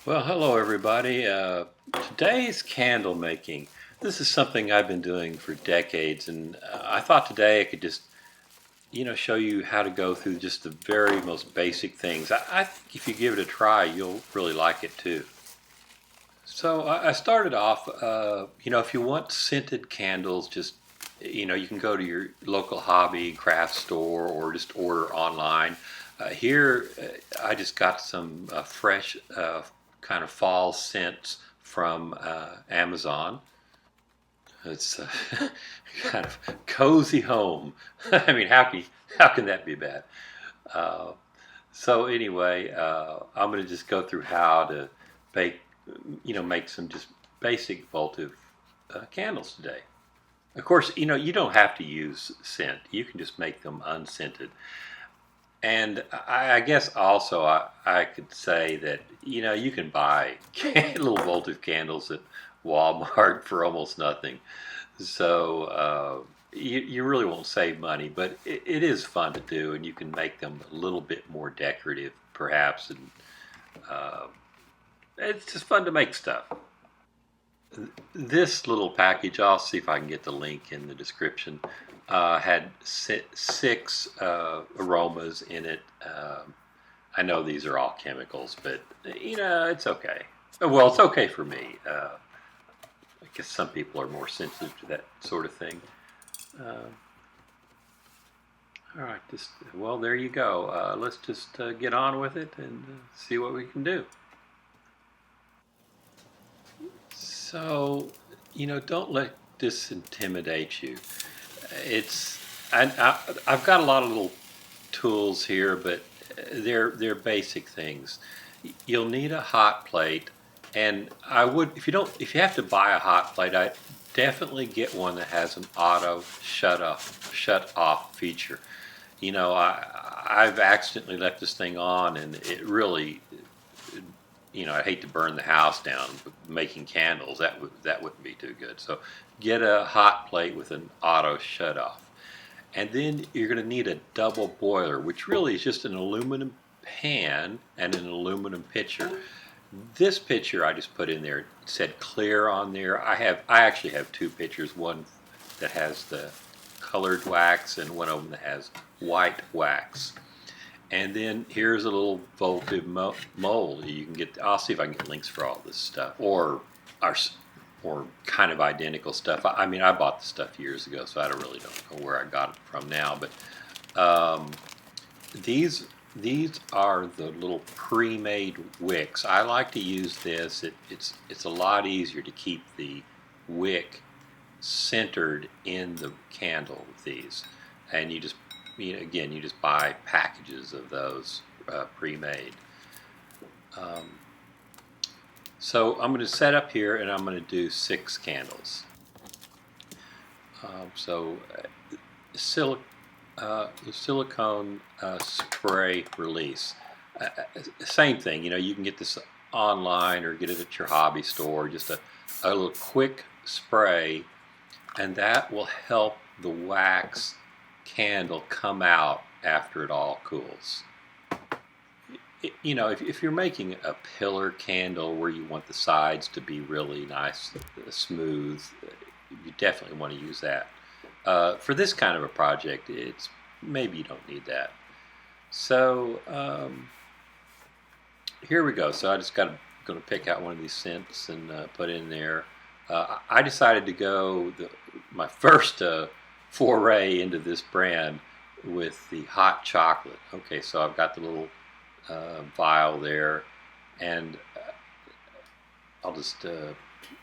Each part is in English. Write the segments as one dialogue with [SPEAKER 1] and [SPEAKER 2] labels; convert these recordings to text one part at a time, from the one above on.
[SPEAKER 1] Well, hello everybody. Today's candle making. This is something I've been doing for decades, and I thought today I could just, show you how to go through just the very most basic things. I think if you give it a try, you'll really like it too. So I started off, if you want scented candles, just, you can go to your local hobby craft store or just order online. Here, I just got some fresh kind of fall scents from Amazon. It's kind of cozy home. I mean, how can that be bad? Uh, so anyway, I'm going to just go through how to bake, make some just basic votive candles today. Of course, you don't have to use scent. You can just make them unscented. And I guess also I could say that you can buy little votive candles at Walmart for almost nothing. So you really won't save money, but it is fun to do, and you can make them a little bit more decorative, perhaps. And uh, it's just fun to make stuff. This little package, I'll see if I can get the link in the description, had six aromas in it. I know these are all chemicals, but it's okay. Well, it's okay for me. I guess some people are more sensitive to that sort of thing. Uh, all right, well, there you go. Let's just get on with it and see what we can do. So, don't let this intimidate you. It's I've got a lot of little tools here, but they're basic things. You'll need a hot plate, and I would if you have to buy a hot plate, I definitely get one that has an auto shut off feature. I've accidentally left this thing on, and it really, I hate to burn the house down making candles. That wouldn't be too good. So get a hot plate with an auto shut off. And then you're going to need a double boiler, which really is just an aluminum pan and an aluminum pitcher. This pitcher I just put in there, it said clear on there. I actually have two pitchers, one that has the colored wax and one of them that has white wax. And then here's a little votive mold. You can get. I'll see if I can get links for all this stuff, our or kind of identical stuff. I mean, I bought the stuff years ago, so I don't know where I got it from now. But these are the little pre-made wicks. I like to use this. It's a lot easier to keep the wick centered in the candle with these, and you just buy packages of those pre-made. Um, so I'm going to set up here, and I'm going to do 6 candles. So sil- silicone spray release. Same thing. You can get this online or get it at your hobby store. Just a little quick spray, and that will help the wax candle come out after it all cools. If you're making a pillar candle where you want the sides to be really nice, smooth, you definitely want to use that. For this kind of a project, it's maybe you don't need that. So here we go. So I just going to pick out one of these scents and put in there. I decided to go my first foray into this brand with the hot chocolate. Okay, so I've got the little vial there, and I'll just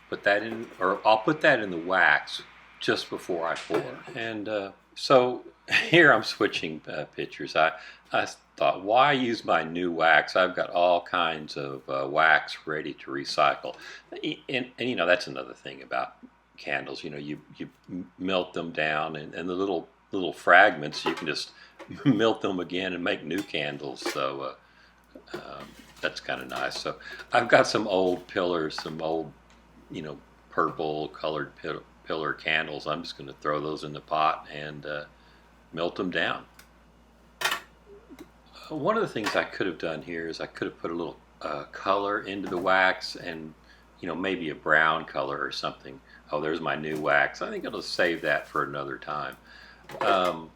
[SPEAKER 1] put that in, or I'll put that in the wax just before I pour. And so here I'm switching pitchers. I thought, why use my new wax? I've got all kinds of wax ready to recycle. And that's another thing about candles. You melt them down, and the little fragments, you can just melt them again and make new candles. So that's kind of nice. So I've got some old pillars, some old, purple colored pillar candles. I'm just going to throw those in the pot and melt them down. One of the things I could have done here is I could have put a little color into the wax, and maybe a brown color or something. Oh, there's my new wax. I think I'll just save that for another time. Um,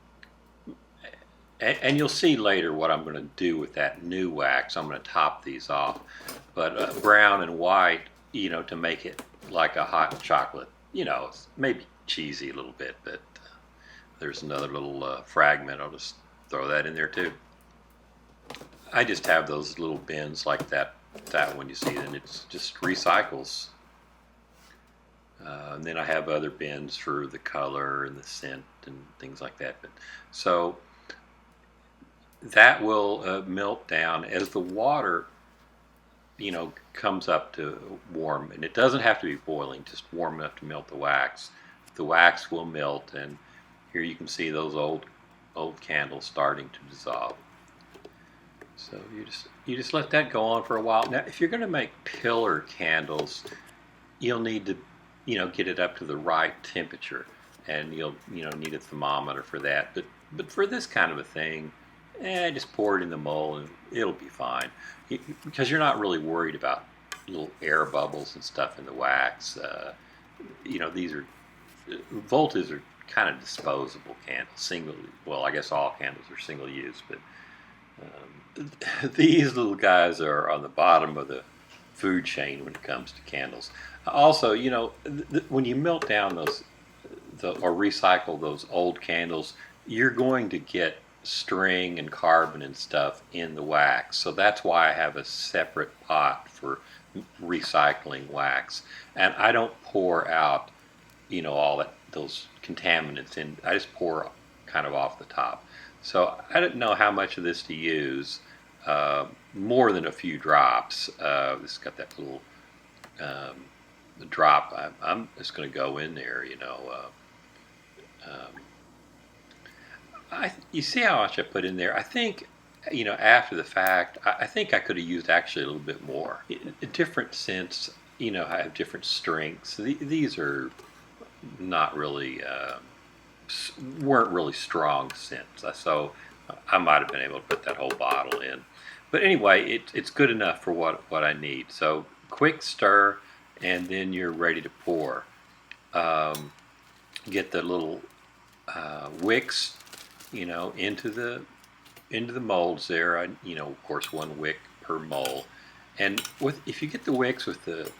[SPEAKER 1] and you'll see later what I'm going to do with that new wax. I'm going to top these off, but brown and white, to make it like a hot chocolate. It's maybe cheesy a little bit, but there's another little fragment. I'll just throw that in there too. I just have those little bins like that one you see, and it's just recycles. And then I have other bins for the color and the scent and things like that. But so that will melt down as the water, comes up to warm, and it doesn't have to be boiling, just warm enough to melt the wax. The wax will melt, and here you can see those old candles starting to dissolve. So you just let that go on for a while. Now, if you're going to make pillar candles, you'll need to get it up to the right temperature, and you'll need a thermometer for that. But for this kind of a thing, just pour it in the mold and it'll be fine, because you're not really worried about little air bubbles and stuff in the wax. These are Voltas are kind of disposable candles. I guess all candles are single use, but these little guys are on the bottom of the food chain when it comes to candles. Also, when you melt down or recycle those old candles, you're going to get string and carbon and stuff in the wax. So that's why I have a separate pot for recycling wax, and I don't pour out, all those contaminants in. I just pour kind of off the top. So I didn't know how much of this to use. More than a few drops. This has got that little drop. I'm just going to go in there. You see how much I put in there? I think, after the fact, I think I could have used actually a little bit more. A different scents, I have different strengths. These are not really, weren't really strong scents. So I might have been able to put that whole bottle in. But anyway, it's good enough for what I need. So quick stir, and then you're ready to pour. Get the little wicks, into the molds there. Of course, one wick per mold. And if you get the wicks with the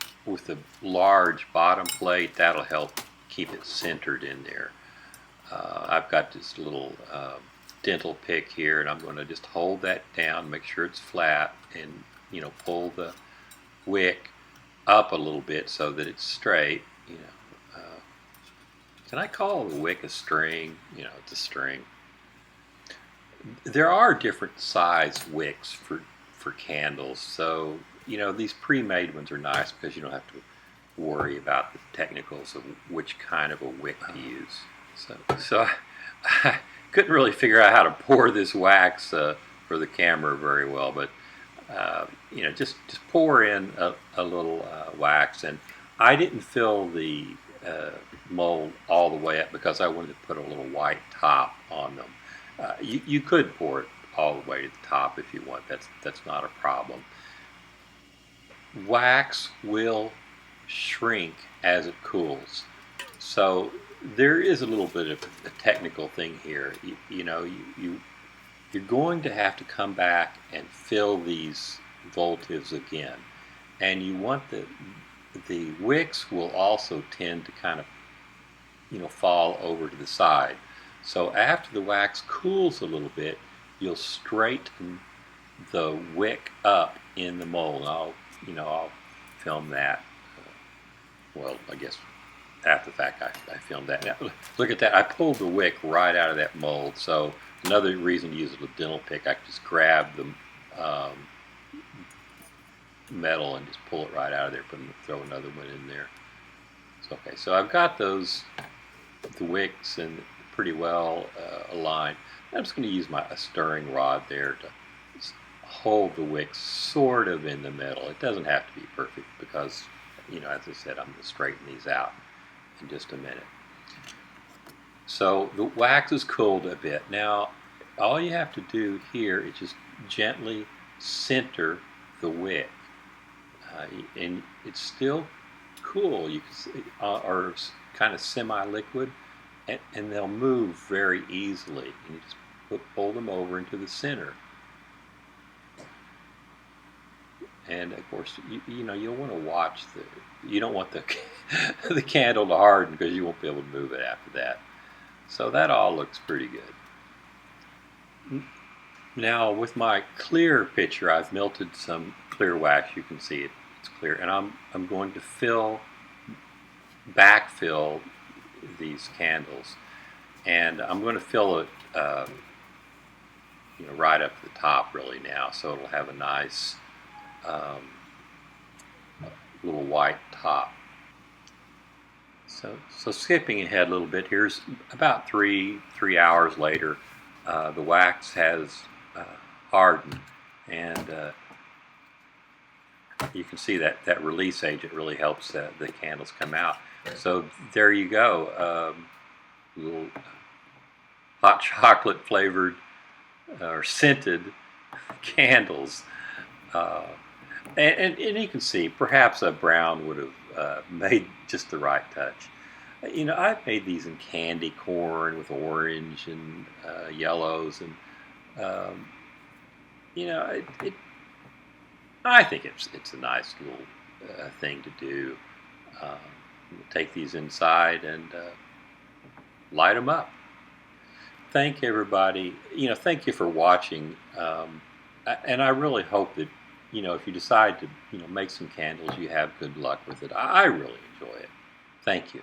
[SPEAKER 1] large bottom plate, that'll help keep it centered in there. I've got this little dental pick here, and I'm going to just hold that down, make sure it's flat, and pull the wick up a little bit so that it's straight. Can I call the wick a string? It's a string. There are different size wicks for candles, so these pre-made ones are nice because you don't have to worry about the technicals of which kind of a wick to use. So I couldn't really figure out how to pour this wax for the camera very well, but just pour in a little wax, and I didn't fill the mold all the way up because I wanted to put a little white top on them. You could pour it all the way to the top if you want. That's not a problem. Wax will shrink as it cools, so there is a little bit of a technical thing here. You're going to have to come back and fill these voltives again, and you want the wicks will also tend to kind of fall over to the side. So after the wax cools a little bit, you'll straighten the wick up in the mold. I'll film that. I guess after the fact I filmed that. Now, look at that. I pulled the wick right out of that mold. So another reason to use a dental pick, I can just grab the metal and just pull it right out of there. Throw another one in there. Okay, so I've got the wicks and pretty well aligned. I'm just going to use a stirring rod there to hold the wicks sort of in the middle. It doesn't have to be perfect because, as I said, I'm going to straighten these out in just a minute. So the wax is cooled a bit. Now, all you have to do here is just gently center the wick, and it's still cool. You can see, or kind of semi-liquid, and they'll move very easily. And you just pull them over into the center. And of course, you'll want to watch you don't want the the candle to harden because you won't be able to move it after that. So that all looks pretty good. Now with my clear pitcher, I've melted some clear wax. You can see it's clear, and I'm going to backfill these candles, and I'm going to fill it, right up to the top really now, so it'll have a nice little white top. So skipping ahead a little bit, here's about three hours later. The wax has hardened, and you can see that release agent really helps the candles come out. So there you go, little hot chocolate flavored or scented candles. And you can see perhaps a brown would have made just the right touch. I've made these in candy corn with orange and yellows, and I think it's a nice little thing to do. Take these inside and light them up. Thank everybody. Thank you for watching. And I really hope that if you decide to make some candles, you have good luck with it. I really enjoy it. Thank you.